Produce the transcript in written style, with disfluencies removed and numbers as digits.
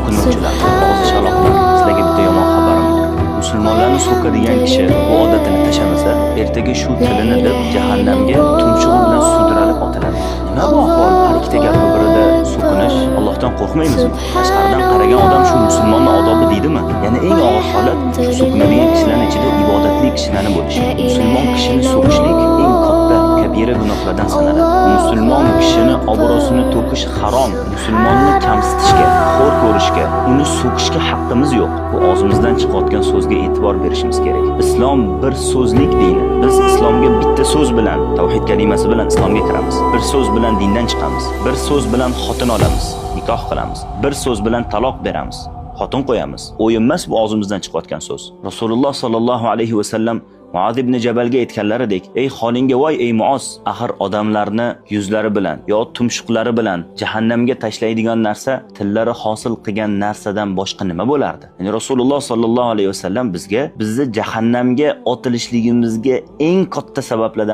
so'kinuvchilar, og'zi shaloqlar. Sizlarga bitta yomon xabarim bor. Musulmonlarni so'kadigan kishi bu odatini tashlamasa, ertaga shu tilini deb jahannamga tumshug'i bilan sudralib otiladi. Nima bu ahvol? Har ikkita gapi birida so'kinish. Allohdan qo'rqmaymizmi? Tashqaridan qaragan odam shu musulmonning odobi deydimi? Yana eng og'ir holat shu so'kinadigan kishilarning ichida ibodatli kishilarni bo'lishi. Musulmon kishini so'kishlik eng katta kabira gunohlardan sanaladi. Musulmon kishini obro'sini to'kish harom. Musulmonni kamsitishga, xo'r ko'rishga, uni so'kishga haqqimiz yo'q. Bu og'zimizdan chiqayotgan so'zga e'tibor berishimiz kerak. Islom bir so'zlik dini. Biz islomga bitta so'z bilan, tavhid kalimasi bilan islomga kiramiz. Bir so'z bilan dindan chiqamiz. Bir so'z bilan xotin olamiz, nikoh qilamiz. Bir so'z bilan taloq beramiz, xotin qo'yamiz. O'yin emas bu og'zimizdan chiqayotgan so'z. Rasululloh sallallohu alayhi va sallam Muaz ibn Jabalga aytganlaridek, ey holingga voy ey Muaz, axir odamlarni yuzlari bilan yo tumshuqlari bilan jahannamga tashlaydigan narsa tillari hosil qilgan narsadan boshqa nima bo'lardi? Ya'ni Rasululloh sallallohu alayhi va sallam bizga bizni jahannamga otilishligimizga eng katta sabablardan